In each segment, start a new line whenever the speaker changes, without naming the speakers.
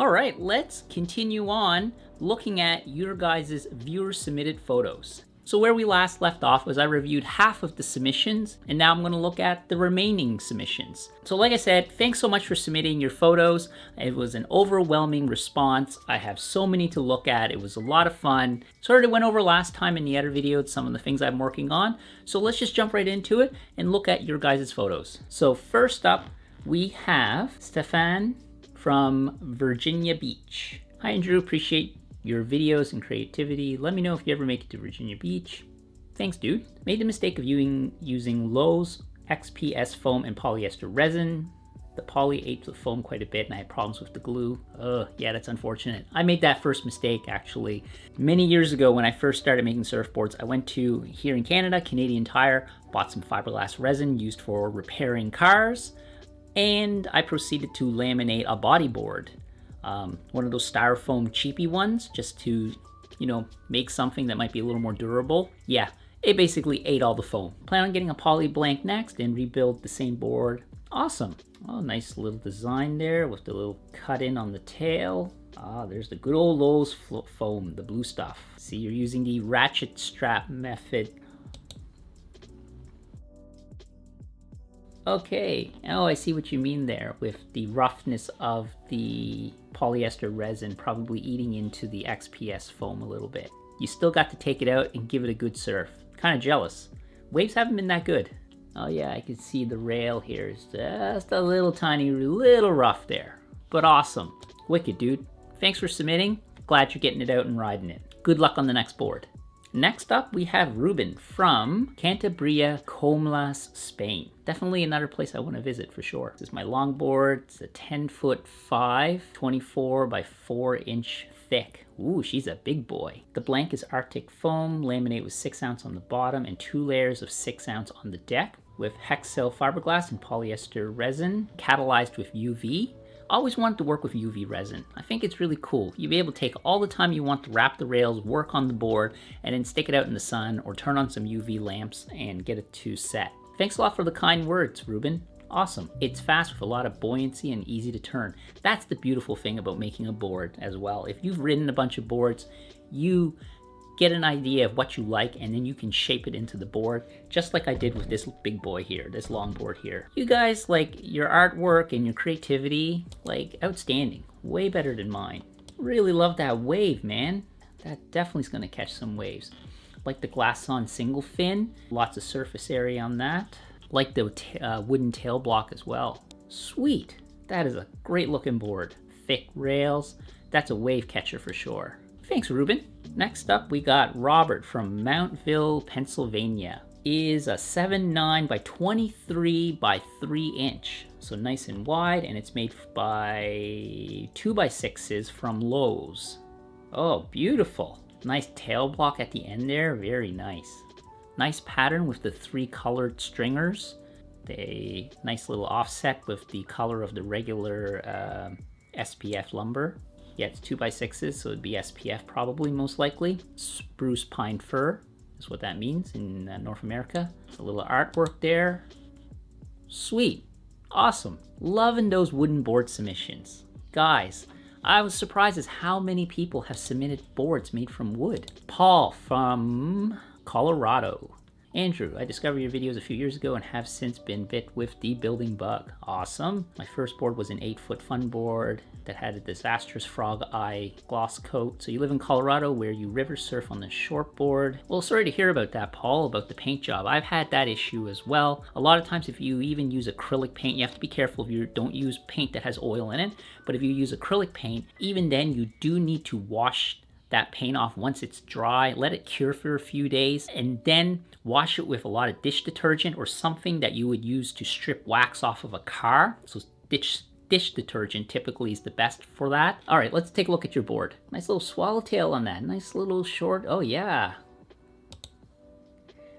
All right, let's continue on looking at your guys' viewer submitted photos. So where we last left off was I reviewed half of the submissions, and now I'm going to look at the remaining submissions. So like I said, thanks so much for submitting your photos. It was an overwhelming response. I have so many to look at. It was a lot of fun. Sort of went over last time in the other video some of the things I'm working on. So let's just jump right into it and look at your guys' photos. So first up, we have Stefan from Virginia Beach. Hi Andrew, appreciate your videos and creativity. Let me know if you ever make it to Virginia Beach. Thanks, dude. Made the mistake of using Lowe's XPS foam and polyester resin. The poly ate the foam quite a bit and I had problems with the glue. Yeah, that's unfortunate. I made that first mistake actually many years ago when I first started making surfboards. I went to, here in Canada, Canadian Tire, bought some fiberglass resin used for repairing cars, and I proceeded to laminate a bodyboard. One of those styrofoam cheapy ones, just to, you know, make something that might be a little more durable. Yeah, it basically ate all the foam. Plan on getting a poly blank next and rebuild the same board. Awesome. Oh, nice little design there with the little cut in on the tail. Ah, there's the good old Lowe's foam, the blue stuff. See, you're using the ratchet strap method. Okay, oh, I see what you mean there with the roughness of the polyester resin probably eating into the XPS foam a little bit. You still got to take it out and give it a good surf. Kind of jealous. Waves haven't been that good. Oh yeah, I can see the rail here is just a little tiny, little rough there. But awesome. Wicked, dude. Thanks for submitting. Glad you're getting it out and riding it. Good luck on the next board. Next up, we have Ruben from Cantabria, Comlas, Spain. Definitely another place I want to visit for sure. This is my longboard. It's a 10'5", 24 by 4 inch thick. Ooh, she's a big boy. The blank is Arctic foam, laminate with 6 ounce on the bottom and 2 layers of 6 ounce on the deck with Hexcel fiberglass and polyester resin, catalyzed with UV. Always wanted to work with UV resin. I think it's really cool. You'll be able to take all the time you want to wrap the rails, work on the board, and then stick it out in the sun or turn on some UV lamps and get it to set. Thanks a lot for the kind words, Ruben. Awesome. It's fast with a lot of buoyancy and easy to turn. That's the beautiful thing about making a board as well. If you've ridden a bunch of boards, you get an idea of what you like and then you can shape it into the board, just like I did with this big boy here, this longboard here. You guys, like, your artwork and your creativity, like, outstanding. Way better than mine. Really love that wave, man. That definitely is going to catch some waves. Like the glass on single fin, lots of surface area on that. Like the wooden tail block as well. Sweet. That is a great looking board. Thick rails. That's a wave catcher for sure. Thanks, Ruben. Next up, we got Robert from Mountville, Pennsylvania. Is a 7'9" by 23 by 3 inch. So nice and wide, and it's made by 2x6s from Lowe's. Oh, beautiful. Nice tail block at the end there, very nice. Nice pattern with the 3 colored stringers. A nice little offset with the color of the regular SPF lumber. Yeah, it's 2x6s, so it'd be SPF probably, most likely. Spruce pine fir is what that means in North America. It's a little artwork there. Sweet. Awesome. Loving those wooden board submissions. Guys, I was surprised as how many people have submitted boards made from wood. Paul from Colorado. Andrew, I discovered your videos a few years ago and have since been bit with the building bug. Awesome. My first board was an 8-foot fun board that had a disastrous frog eye gloss coat. So you live in Colorado where you river surf on the shortboard. Well, sorry to hear about that, Paul, about the paint job. I've had that issue as well. A lot of times if you even use acrylic paint, you have to be careful if you don't use paint that has oil in it. But if you use acrylic paint, even then you do need to wash that paint off once it's dry, let it cure for a few days, and then wash it with a lot of dish detergent or something that you would use to strip wax off of a car. So dish detergent typically is the best for that. All right, let's take a look at your board. Nice little swallowtail on that. Nice little short, oh yeah.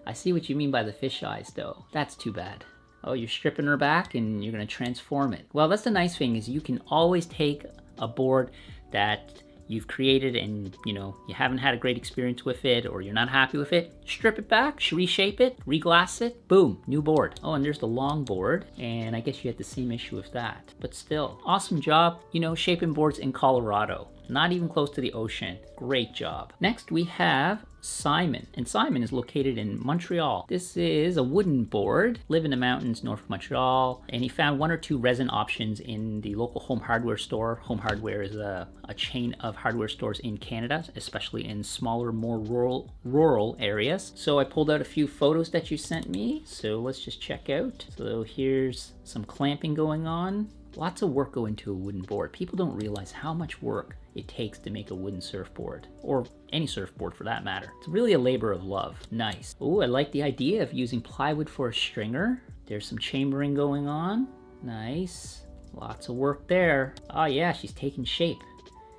I see what you mean by the fish eyes though. That's too bad. Oh, you're stripping her back and you're gonna transform it. Well, that's the nice thing is you can always take a board that you've created and you haven't had a great experience with it, or you're not happy with it, strip it back, reshape it, reglass it, boom, new board. Oh, and there's the Longboard, and I guess you had the same issue with that, but still, awesome job, shaping boards in Colorado, not even close to the ocean. Great job. Next we have Simon, and Simon is located in Montreal. This is a wooden board, live in the mountains north of Montreal, and he found 1 or 2 resin options in the local Home Hardware store. Home Hardware is a chain of hardware stores in Canada, especially in smaller, more rural areas. So I pulled out a few photos that you sent me, so let's just check out. So here's some clamping going on. Lots of work go into a wooden board. People don't realize how much work it takes to make a wooden surfboard, or any surfboard for that matter. It's really a labor of love. Nice. Oh, I like the idea of using plywood for a stringer. There's some chambering going on. Nice. Lots of work there. Oh yeah, she's taking shape.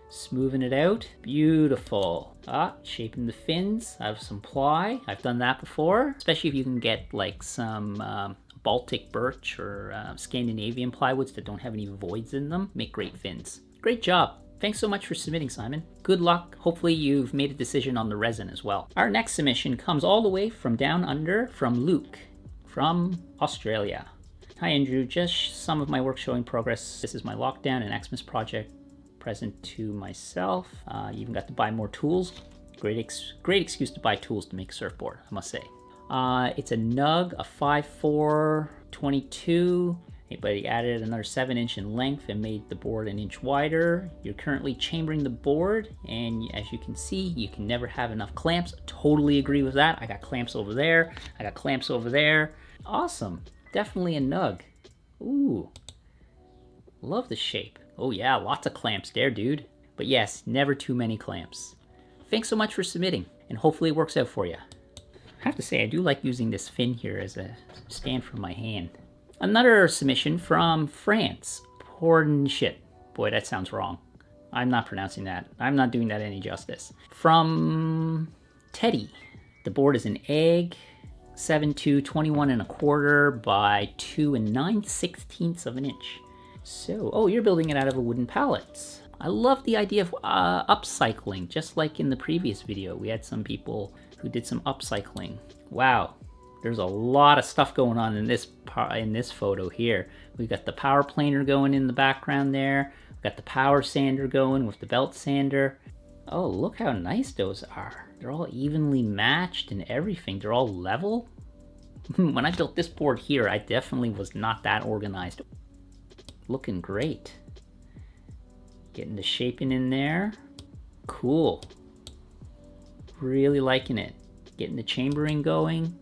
Smoothing it out. Beautiful. Shaping the fins. I have some ply. I've done that before, especially if you can get like some Baltic birch or Scandinavian plywoods that don't have any voids in them. Make great fins. Great job. Thanks so much for submitting, Simon. Good luck. Hopefully you've made a decision on the resin as well. Our next submission comes all the way from down under, from Luke, from Australia. Hi Andrew, just some of my work showing progress. This is my lockdown and Xmas project present to myself. You even got to buy more tools. Great excuse to buy tools to make a surfboard, I must say. It's a Nug, a 5'4", 22, but he added another 7-inch in length and made the board an inch wider. You're currently chambering the board, and as you can see, you can never have enough clamps. Totally agree with that. I got clamps over there. I got clamps over there. Awesome. Definitely a Nug. Ooh. Love the shape. Oh yeah, lots of clamps there, dude. But yes, never too many clamps. Thanks so much for submitting, and hopefully it works out for you. I have to say, I do like using this fin here as a stand for my hand. Another submission from France. Portugal. Boy, that sounds wrong. I'm not pronouncing that. I'm not doing that any justice. From Teddy. The board is an egg, 7'2", 21 1/4 by 2 9/16 of an inch. So, oh, you're building it out of a wooden pallet. I love the idea of upcycling, just like in the previous video. We had some people who did some upcycling. Wow, there's a lot of stuff going on in this photo here. We've got the power planer going in the background there. We've got the power sander going with the belt sander. Oh, look how nice those are. They're all evenly matched and everything. They're all level. When I built this board here, I definitely was not that organized. Looking great. Getting the shaping in there. Cool. Really liking it. Getting the chambering going.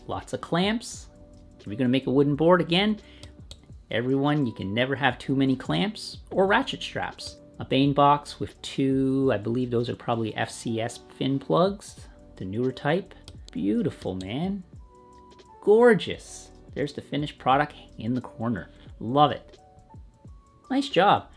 Lots of clamps. If you're going to make a wooden board again, everyone, you can never have too many clamps or ratchet straps. A Bane box with 2, I believe those are probably FCS fin plugs, the newer type. Beautiful, man. Gorgeous. There's the finished product in the corner. Love it. Nice job.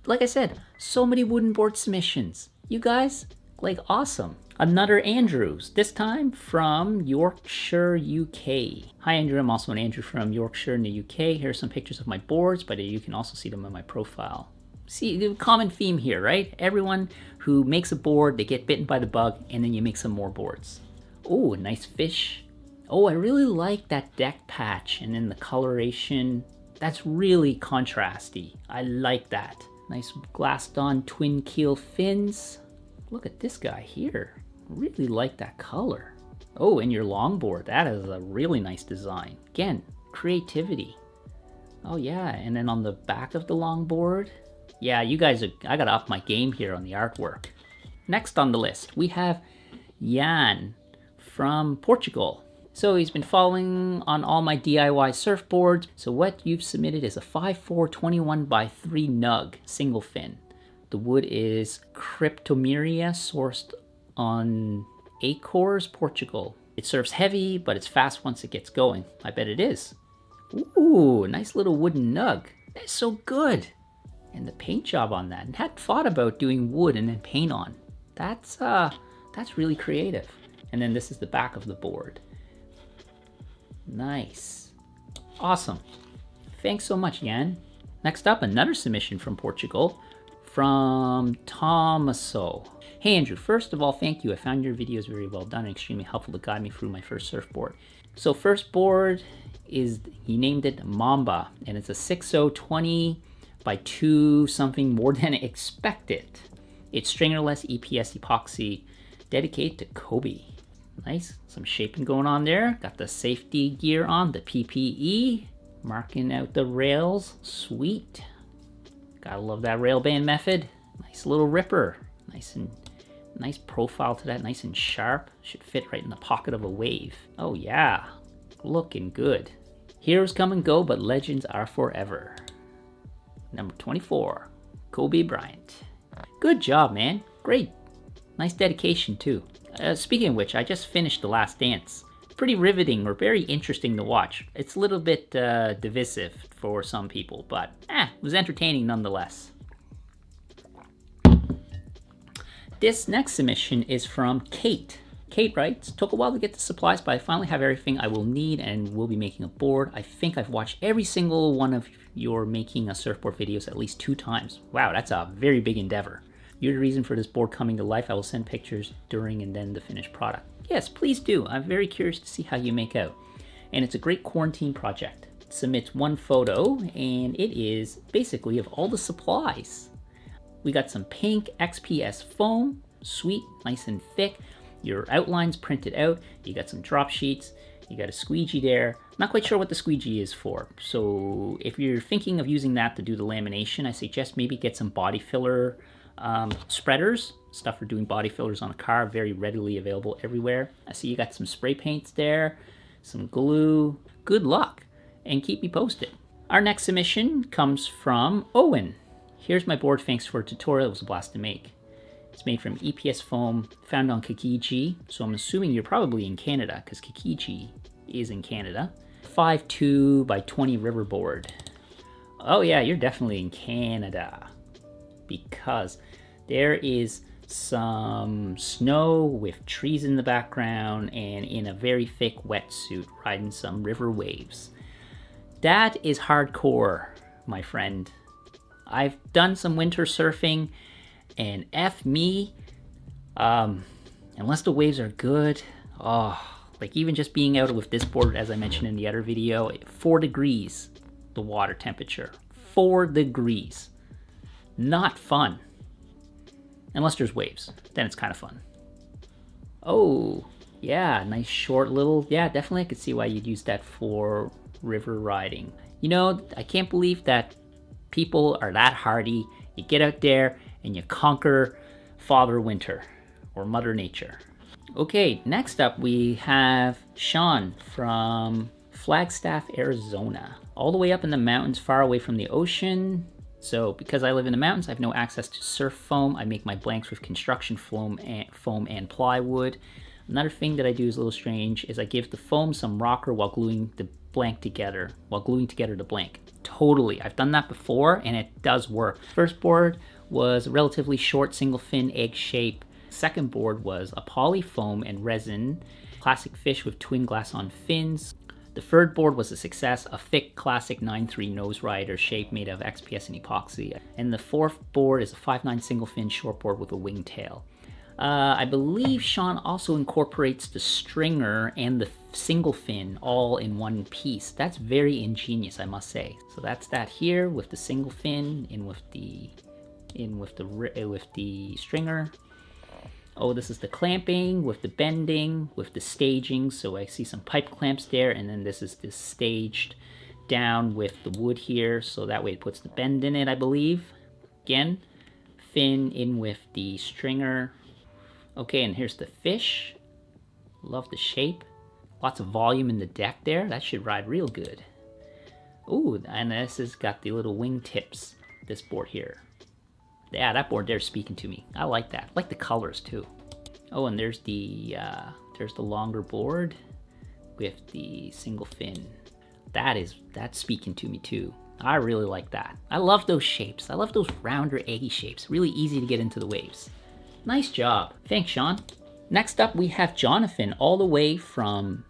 Like I said, so many wooden board submissions. You guys, like, awesome. Another Andrews, this time from Yorkshire, UK. Hi Andrew, I'm also an Andrew from Yorkshire in the UK. Here are some pictures of my boards, but you can also see them on my profile. See, the common theme here, right? Everyone who makes a board, they get bitten by the bug, and then you make some more boards. Oh, a nice fish. Oh, I really like that deck patch, and then the coloration. That's really contrasty. I like that. Nice glassed on twin keel fins. Look at this guy here. Really like that color. Oh, and your longboard. That is a really nice design. Again, creativity. Oh yeah, and then on the back of the longboard. Yeah, you guys are, I gotta up my game here on the artwork. Next on the list, we have Jan from Portugal. So he's been following on all my DIY surfboards. So what you've submitted is a 5'4", 21 by 3 Nug, single fin. The wood is Cryptomeria, sourced on Acres, Portugal. It serves heavy, but it's fast once it gets going. I bet it is. Ooh, nice little wooden Nug. That's so good. And the paint job on that. And hadn't thought about doing wood and then paint on. That's really creative. And then this is the back of the board. Nice. Awesome. Thanks so much, Jan. Next up, another submission from Portugal, from Tomaso. Hey Andrew, first of all, thank you. I found your videos very well done and extremely helpful to guide me through my first surfboard. So first board is, he named it Mamba, and it's a 6020 by 2 something more than expected. It's stringerless EPS epoxy, dedicated to Kobe. Nice, some shaping going on there. Got the safety gear on, the PPE, marking out the rails, sweet. Gotta love that rail band method. Nice little ripper, nice profile to that, nice and sharp. Should fit right in the pocket of a wave. Oh yeah, looking good. Heroes come and go, but legends are forever. Number 24, Kobe Bryant. Good job, man, great. Nice dedication too. Speaking of which, I just finished The Last Dance. Pretty riveting or very interesting to watch. It's a little bit divisive for some people, but it was entertaining nonetheless. This next submission is from Kate. Kate writes, took a while to get the supplies, but I finally have everything I will need and will be making a board. I think I've watched every single one of your making a surfboard videos at least 2 times. Wow, that's a very big endeavor. You're the reason for this board coming to life. I will send pictures during and then the finished product. Yes, please do. I'm very curious to see how you make out. And it's a great quarantine project. It submits 1 photo, and it is basically of all the supplies. We got some pink XPS foam, sweet, nice and thick. Your outlines printed out. You got some drop sheets. You got a squeegee there. Not quite sure what the squeegee is for. So if you're thinking of using that to do the lamination, I suggest maybe get some body filler spreaders, stuff for doing body fillers on a car, very readily available everywhere. I see you got some spray paints there, some glue. Good luck, and keep me posted. Our next submission comes from Owen. Here's my board, thanks for a tutorial, it was a blast to make. It's made from EPS foam, found on Kijiji, so I'm assuming you're probably in Canada, because Kijiji is in Canada. 5'2" by 20 river board. Oh yeah, you're definitely in Canada, because there is some snow with trees in the background and in a very thick wetsuit riding some river waves. That is hardcore, my friend. I've done some winter surfing, and F me, unless the waves are good, like even just being out with this board, as I mentioned in the other video, 4 degrees, the water temperature, 4 degrees. Not fun. Unless there's waves, then it's kind of fun. Oh, yeah, nice short little, yeah, definitely I could see why you'd use that for river riding. You know, I can't believe that people are that hardy. You get out there and you conquer Father Winter or Mother Nature. Okay, next up we have Sean from Flagstaff, Arizona. All the way up in the mountains, far away from the ocean. So because I live in the mountains, I have no access to surf foam. I make my blanks with construction foam and plywood. Another thing that I do is a little strange is I give the foam some rocker while gluing the blank together, the blank. Totally, I've done that before and it does work. First board was a relatively short single fin egg shape. Second board was a poly foam and resin, classic fish with twin glass on fins. The third board was a success, a thick classic 9.3 nose rider shape made of XPS and epoxy. And the fourth board is a 5.9 single fin shortboard with a wingtail. I believe Sean also incorporates the stringer and the single fin all in one piece. That's very ingenious, I must say. So that's that here with the single fin in with the stringer. Oh, this is the clamping with the bending, with the staging. So I see some pipe clamps there, and then this is the staged down with the wood here. So that way it puts the bend in it, I believe. Again, fin in with the stringer. Okay, and here's the fish. Love the shape. Lots of volume in the deck there. That should ride real good. Ooh, and this has got the little wing tips, this board here. Yeah, that board there's speaking to me. I like that. I like the colors too. Oh, and there's the longer board with the single fin. That's speaking to me too. I really like that. I love those shapes. I love those rounder, eggy shapes. Really easy to get into the waves. Nice job. Thanks, Sean. Next up, we have Jonathan, all the way from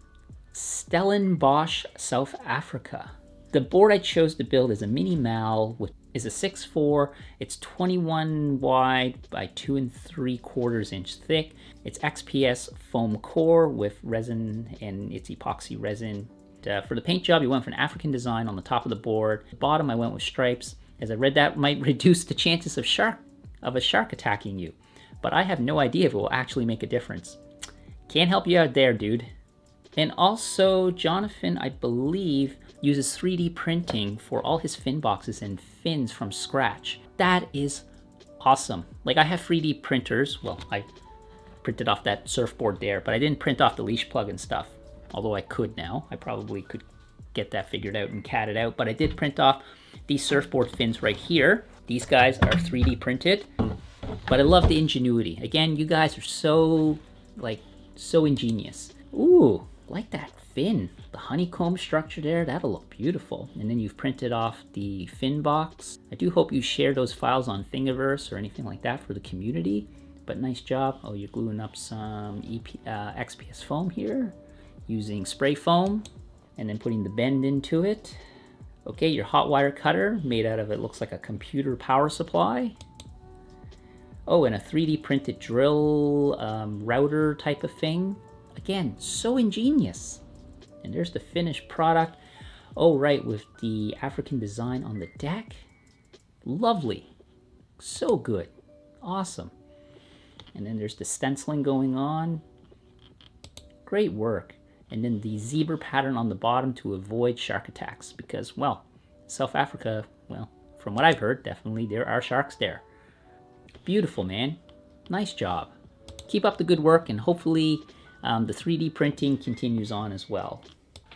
Stellenbosch, South Africa. The board I chose to build is a mini Mal with is a 6'4". It's 21 wide by 2 3/4 inch thick. It's XPS foam core with resin, and it's epoxy resin. For the paint job, you went for an African design on the top of the board. The bottom, I went with stripes, as I read that might reduce the chances of a shark attacking you. But I have no idea if it will actually make a difference. Can't help you out there, dude. And also, Jonathan, I believe, uses 3D printing for all his fin boxes and fins from scratch. That is awesome. Like, I have 3D printers. Well, I printed off that surfboard there, but I didn't print off the leash plug and stuff. Although I could now. I probably could get that figured out and CAD it out. But I did print off these surfboard fins right here. These guys are 3D printed. But I love the ingenuity. Again, you guys are so ingenious. Ooh, like that fin. The honeycomb structure there, that'll look beautiful. And then you've printed off the fin box. I do hope you share those files on Thingiverse or anything like that for the community. But nice job. Oh, you're gluing up some XPS foam here, using spray foam, and then putting the bend into it. Okay, your hot wire cutter made out of, it looks like a computer power supply. Oh, and a 3D printed drill router type of thing. Again, so ingenious. And there's the finished product. Oh, right, with the African design on the deck. Lovely. So good. Awesome. And then there's the stenciling going on. Great work. And then the zebra pattern on the bottom to avoid shark attacks. Because, well, South Africa, well, from what I've heard, definitely there are sharks there. Beautiful, man. Nice job. Keep up the good work, and hopefully the 3D printing continues on as well.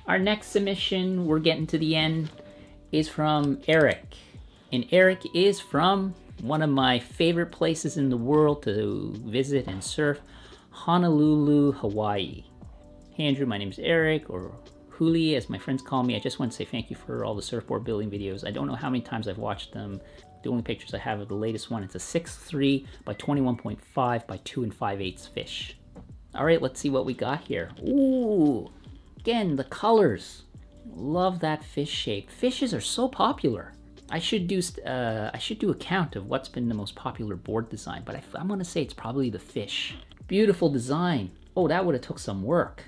Our next submission, we're getting to the end, is from Eric. And Eric is from one of my favorite places in the world to visit and surf, Honolulu, Hawaii. Hey Andrew, my name is Eric, or Huli as my friends call me. I just want to say thank you for all the surfboard building videos. I don't know how many times I've watched them. The only pictures I have of the latest one, it's a 6'3" by 21.5 by 2 5/8 fish. All right, let's see what we got here. Ooh, again, the colors. Love that fish shape. Fishes are so popular. I should do a count of what's been the most popular board design, but I'm gonna say it's probably the fish. Beautiful design. Oh, that would have took some work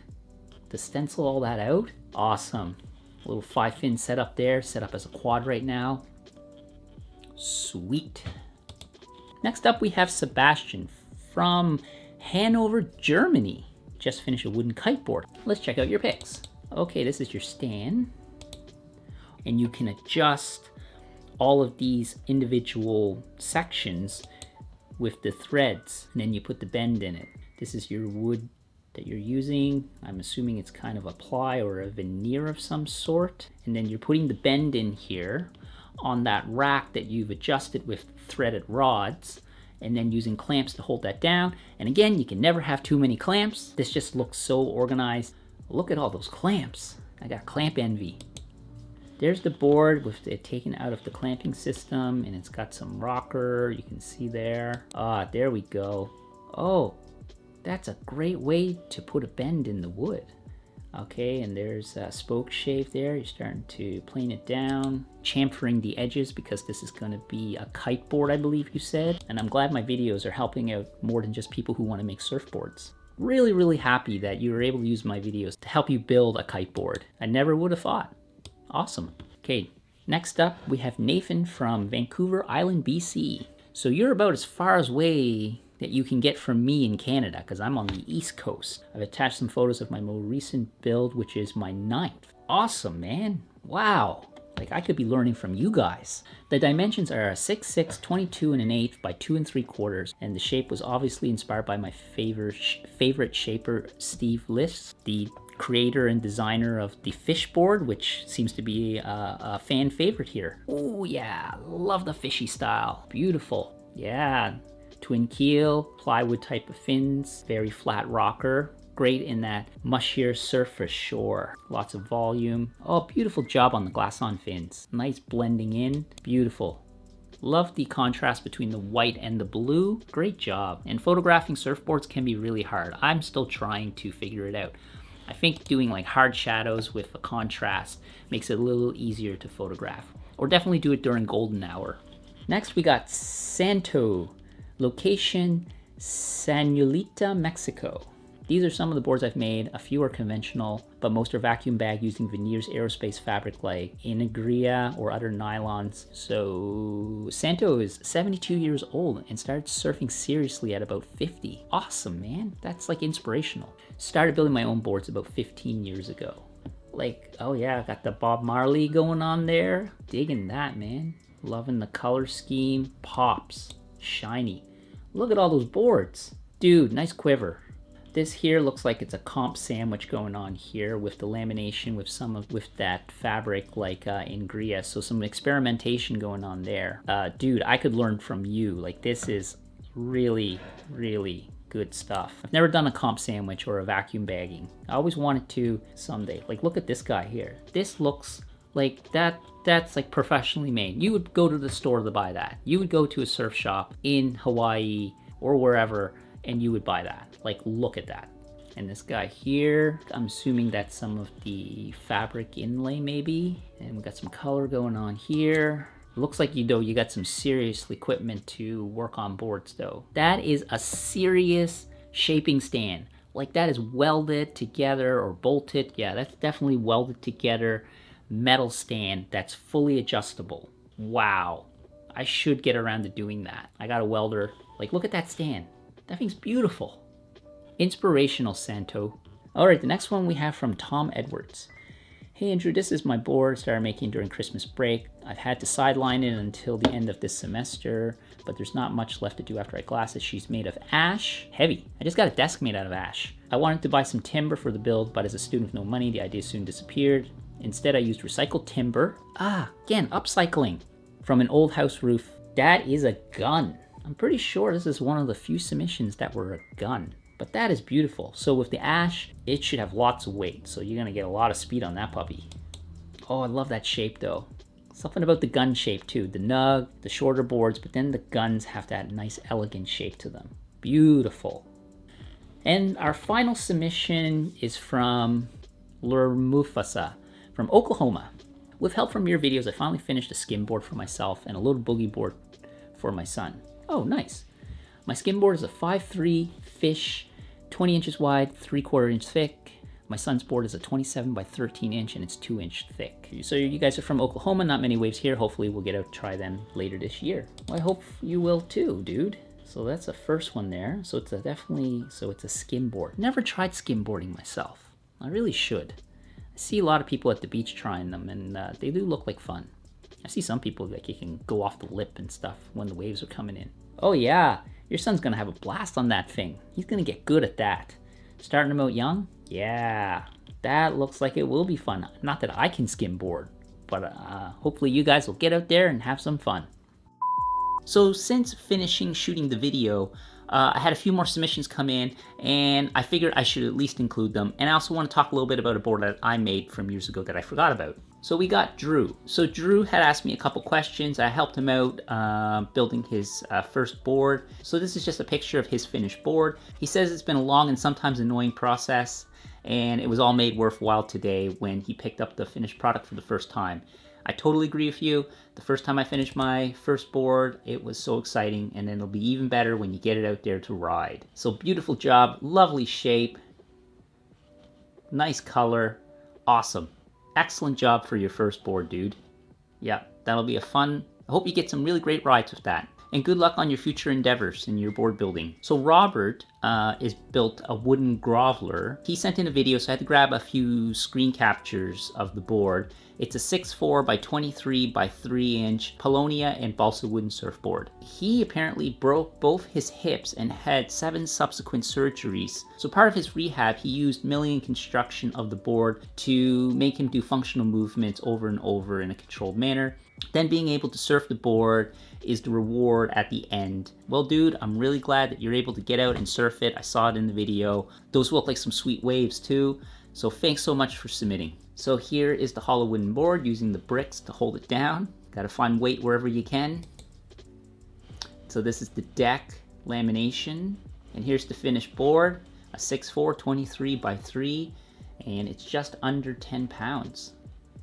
to stencil all that out. Awesome. A little 5-fin setup there, set up as a quad right now. Sweet. Next up we have Sebastian from Hanover, Germany. Just finished a wooden kiteboard. Let's check out your pics. Okay, this is your stand. And you can adjust all of these individual sections with the threads. And then you put the bend in it. This is your wood that you're using. I'm assuming it's kind of a ply or a veneer of some sort. And then you're putting the bend in here on that rack that you've adjusted with threaded rods, and then using clamps to hold that down. And again, you can never have too many clamps. This just looks so organized. Look at all those clamps. I got clamp envy. There's the board with it taken out of the clamping system, and it's got some rocker, you can see there. Ah, there we go. Oh, that's a great way to put a bend in the wood. Okay, and there's a spoke shave there. You're starting to plane it down, chamfering the edges because this is going to be a kiteboard, I believe you said. And I'm glad my videos are helping out more than just people who want to make surfboards. Really, really happy that you were able to use my videos to help you build a kiteboard. I never would have thought. Awesome. Okay, next up we have Nathan from Vancouver Island, BC. So you're about as far away that you can get from me in Canada, because I'm on the East Coast. I've attached some photos of my more recent build, which is my 9th. Awesome, man. Wow. Like, I could be learning from you guys. The dimensions are a 6'6", 22 1/8 by 2 3/4, and the shape was obviously inspired by my favorite shaper, Steve Liss, the creator and designer of the Fishboard, which seems to be a fan favorite here. Oh yeah, love the fishy style. Beautiful. Yeah. Twin keel, plywood type of fins, very flat rocker. Great in that mushier surf for shore. Lots of volume. Oh, beautiful job on the glass on fins. Nice blending in. Beautiful. Love the contrast between the white and the blue. Great job. And photographing surfboards can be really hard. I'm still trying to figure it out. I think doing like hard shadows with a contrast makes it a little easier to photograph. Or definitely do it during golden hour. Next we got Santo, location Sanulita, Mexico. These are some of the boards I've made. A few are conventional, but most are vacuum bagged using veneers aerospace fabric like inagria or other nylons. So Santo is 72 years old and started surfing seriously at about 50. Awesome, man. That's like inspirational. Started building my own boards about 15 years ago. Like, oh yeah, got the Bob Marley going on there. Digging that, man. Loving the color scheme. Pops. Shiny. Look at all those boards. Dude, nice quiver. This here looks like it's a comp sandwich going on here with the lamination with that fabric like ingria. So some experimentation going on there. Dude, I could learn from you. Like, this is really, really good stuff. I've never done a comp sandwich or a vacuum bagging. I always wanted to someday. Like, look at this guy here. This looks like that's like professionally made. You would go to the store to buy that. You would go to a surf shop in Hawaii or wherever and you would buy that. Like, look at that. And this guy here, I'm assuming that's some of the fabric inlay maybe. And we got some color going on here. Looks like you got some serious equipment to work on boards though. That is a serious shaping stand. Like, that is welded together or bolted. Yeah, that's definitely welded together metal stand that's fully adjustable. Wow. I should get around to doing that. I got a welder. Like, look at that stand. That thing's beautiful. Inspirational, Santo. All right, the next one we have from Tom Edwards. Hey Andrew, this is my board started making during Christmas break. I've had to sideline it until the end of this semester, but there's not much left to do after I glass it. She's made of ash, heavy. I just got a desk made out of ash. I wanted to buy some timber for the build, but as a student with no money, the idea soon disappeared. Instead, I used recycled timber. Again, upcycling from an old house roof. That is a gun. I'm pretty sure this is one of the few submissions that were a gun. But that is beautiful. So with the ash, it should have lots of weight. So you're gonna get a lot of speed on that puppy. Oh, I love that shape though. Something about the gun shape too. The nug, the shorter boards, but then the guns have that nice elegant shape to them. Beautiful. And our final submission is from Lurmufasa from Oklahoma. With help from your videos, I finally finished a skimboard for myself and a little boogie board for my son. Oh, nice. My skimboard is a 5'3" fish, 20 inches wide, 3/4 inch thick. My son's board is a 27 by 13 inch and it's 2 inch thick. So you guys are from Oklahoma, not many waves here. Hopefully we'll get out to try them later this year. Well, I hope you will too, dude. So that's the first one there. So it's a skimboard. Never tried skimboarding myself. I really should. I see a lot of people at the beach trying them and they do look like fun. I see some people like you can go off the lip and stuff when the waves are coming in. Oh yeah, your son's gonna have a blast on that thing. He's gonna get good at that. Starting him out young? Yeah, that looks like it will be fun. Not that I can skimboard, but hopefully you guys will get out there and have some fun. So since finishing shooting the video, I had a few more submissions come in and I figured I should at least include them. And I also want to talk a little bit about a board that I made from years ago that I forgot about. So we got Drew. So Drew had asked me a couple questions. I helped him out building his first board. So this is just a picture of his finished board. He says it's been a long and sometimes annoying process and it was all made worthwhile today when he picked up the finished product for the first time. I totally agree with you. The first time I finished my first board, it was so exciting, and then it'll be even better when you get it out there to ride. So beautiful job, lovely shape, nice color, awesome. Excellent job for your first board, dude. Yeah, that'll be a fun, I hope you get some really great rides with that. And good luck on your future endeavors in your board building. So Robert is built a wooden groveler. He sent in a video, so I had to grab a few screen captures of the board. It's a 6'4" by 23 by 3 inch Polonia and balsa wooden surfboard. He apparently broke both his hips and had 7 subsequent surgeries. So part of his rehab, he used milling and construction of the board to make him do functional movements over and over in a controlled manner. Then being able to surf the board is the reward at the end. Well, dude, I'm really glad that you're able to get out and surf it. I saw it in the video. Those look like some sweet waves too. So thanks so much for submitting. So here is the hollow wooden board using the bricks to hold it down. Gotta find weight wherever you can. So this is the deck lamination. And here's the finished board, a 6'4", 23 by 3, and it's just under 10 pounds.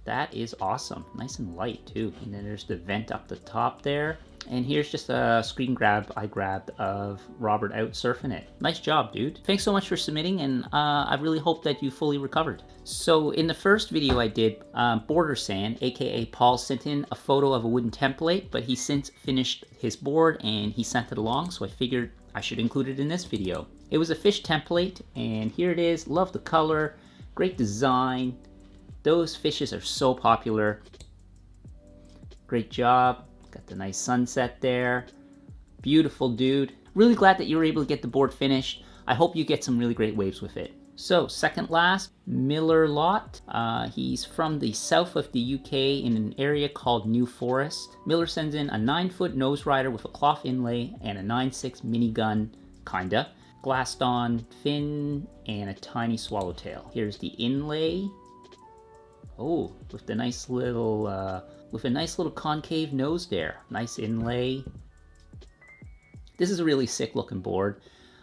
That is awesome. Nice and light too. And then there's the vent up the top there. And here's just a screen grab I grabbed of Robert out surfing it. Nice job, dude. Thanks so much for submitting, and I really hope that you fully recovered. So in the first video I did, Border Sand, aka Paul, sent in a photo of a wooden template, but he since finished his board and he sent it along, so I figured I should include it in this video. It was a fish template, and here it is. Love the color, great design. Those fishes are so popular. Great job. Got the nice sunset there. Beautiful, dude. Really glad that you were able to get the board finished. I hope you get some really great waves with it. So, second last, Miller Lot. He's from the south of the UK in an area called New Forest. Miller sends in a 9-foot nose rider with a cloth inlay and a 9.6 minigun, kinda. Glassed on fin and a tiny swallowtail. Here's the inlay. Oh, with the nice little with a nice little concave nose there. Nice inlay. This is a really sick looking board.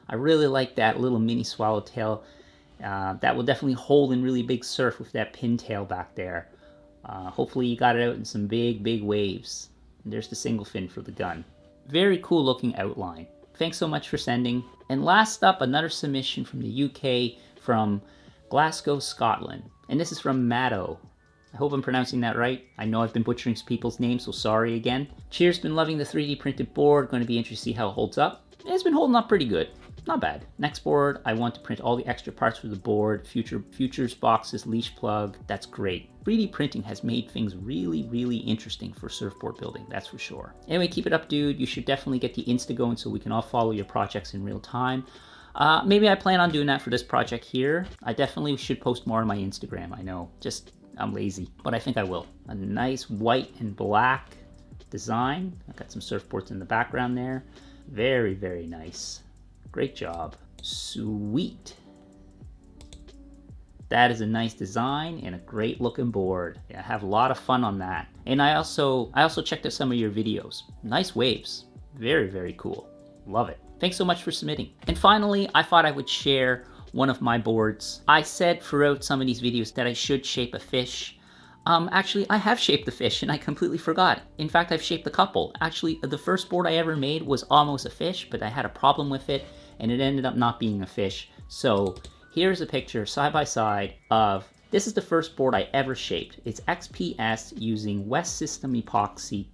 I really like that little mini swallowtail. That will definitely hold in really big surf with that pintail back there. Hopefully you got it out in some big waves. And there's the single fin for the gun. Very cool looking outline. Thanks so much for sending. And last up, another submission from the UK, from Glasgow, Scotland. And this is from Matto. I hope I'm pronouncing that right. I know I've been butchering people's names, so sorry again. Cheers, been loving the 3D printed board. Going to be interested to see how it holds up. It's been holding up pretty good. Not bad. Next board, I want to print all the extra parts for the board. Futures boxes, leash plug. That's great. 3D printing has made things really interesting for surfboard building, that's for sure. Anyway, keep it up, dude. You should definitely get the Insta going so we can all follow your projects in real time. Maybe I plan on doing that for this project here. I definitely should post more on my Instagram, I know. I'm lazy, but I think I will. A nice white and black design. I've got some surfboards in the background there. Very nice. Great job. Sweet. That is a nice design and a great looking board. Yeah, I have a lot of fun on that. And I also checked out some of your videos. Nice waves. Very cool. Love it. Thanks so much for submitting. And finally, I thought I would share one of my boards. I said throughout some of these videos that I should shape a fish. Actually, I have shaped the fish and I completely forgot. In fact, I've shaped a couple. Actually, the first board I ever made was almost a fish, but I had a problem with it and it ended up not being a fish. So here's a picture side by side of, this is the first board I ever shaped. It's XPS using West System Epoxy,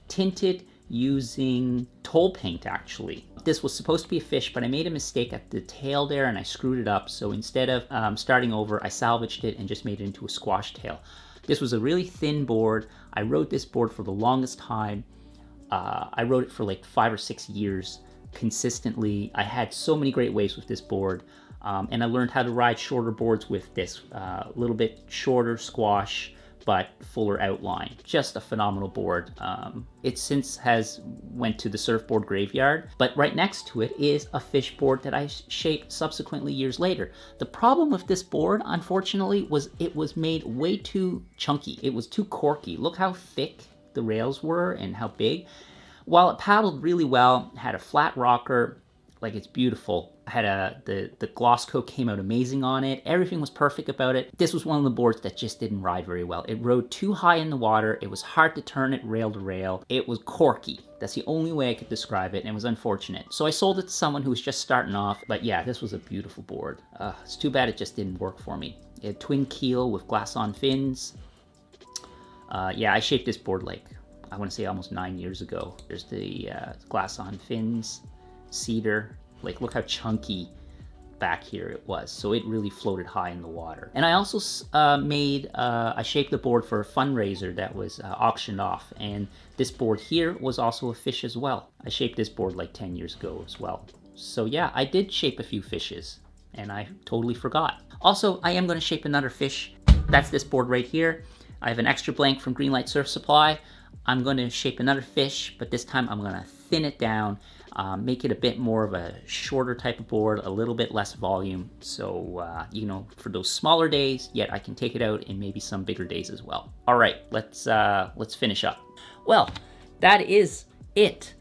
tinted using toll paint actually. This was supposed to be a fish, but I made a mistake at the tail there and I screwed it up. So instead of starting over, I salvaged it and just made it into a squash tail. This was a really thin board. I rode this board for the longest time. I rode it for like 5 or 6 years consistently. I had so many great waves with this board. And I learned how to ride shorter boards with this, little bit shorter squash, but fuller outline. Just a phenomenal board. It since has went to the surfboard graveyard, but right next to it is a fish board that I shaped subsequently years later. The problem with this board, unfortunately, was it was made way too chunky. It was too corky. Look how thick the rails were and how big. While it paddled really well, it had a flat rocker, like it's beautiful. I had the gloss coat came out amazing on it. Everything was perfect about it. This was one of the boards that just didn't ride very well. It rode too high in the water. It was hard to turn it rail to rail. It was corky. That's the only way I could describe it, and it was unfortunate. So I sold it to someone who was just starting off. But yeah, this was a beautiful board. It's too bad it just didn't work for me. It had twin keel with glass-on fins. Yeah, I shaped this board like, I want to say almost 9 years ago. There's the glass-on fins, cedar. Like, look how chunky back here it was. So it really floated high in the water. And I also I shaped the board for a fundraiser that was auctioned off. And this board here was also a fish as well. I shaped this board like 10 years ago as well. So yeah, I did shape a few fishes and I totally forgot. Also, I am going to shape another fish. That's this board right here. I have an extra blank from Greenlight Surf Supply. I'm going to shape another fish, but this time I'm going to thin it down, make it a bit more of a shorter type of board, a little bit less volume. So, you know, for those smaller days, yet I can take it out in maybe some bigger days as well. All right, let's finish up. Well, that is it.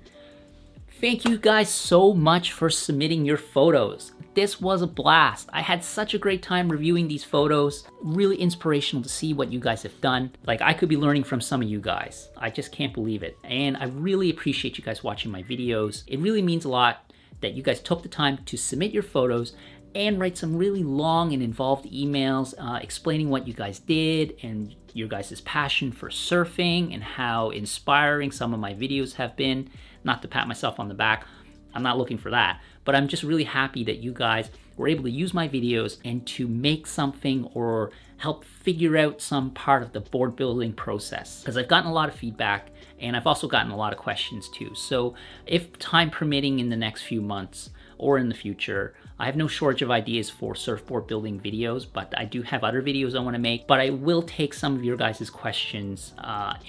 Thank you guys so much for submitting your photos. This was a blast. I had such a great time reviewing these photos. Really inspirational to see what you guys have done. Like, I could be learning from some of you guys. I just can't believe it. And I really appreciate you guys watching my videos. It really means a lot that you guys took the time to submit your photos and write some really long and involved emails explaining what you guys did and your guys' passion for surfing and how inspiring some of my videos have been. Not to pat myself on the back, I'm not looking for that, but I'm just really happy that you guys were able to use my videos and to make something or help figure out some part of the board building process. Because I've gotten a lot of feedback and I've also gotten a lot of questions too. So if time permitting in the next few months or in the future, I have no shortage of ideas for surfboard building videos, but I do have other videos I want to make. But I will take some of your guys' questions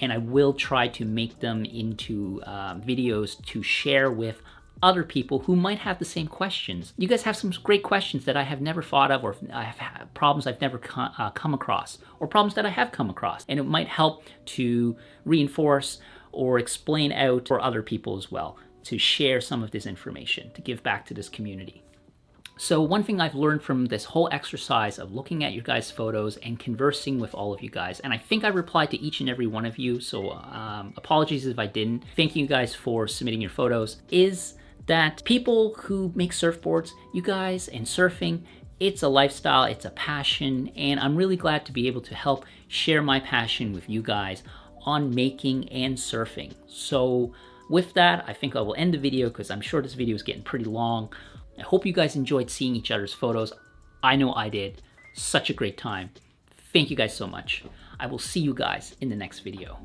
and I will try to make them into videos to share with other people who might have the same questions. You guys have some great questions that I have never thought of, or I have had problems I've never come across, or problems that I have come across. And it might help to reinforce or explain out for other people as well, to share some of this information, to give back to this community. So one thing I've learned from this whole exercise of looking at your guys' photos and conversing with all of you guys, and I think I replied to each and every one of you, so apologies if I didn't. Thank you guys for submitting your photos, is that people who make surfboards, you guys, and surfing, it's a lifestyle, it's a passion, and I'm really glad to be able to help share my passion with you guys on making and surfing. So with that, I think I will end the video because I'm sure this video is getting pretty long. I hope you guys enjoyed seeing each other's photos. I know I did. Such a great time. Thank you guys so much. I will see you guys in the next video.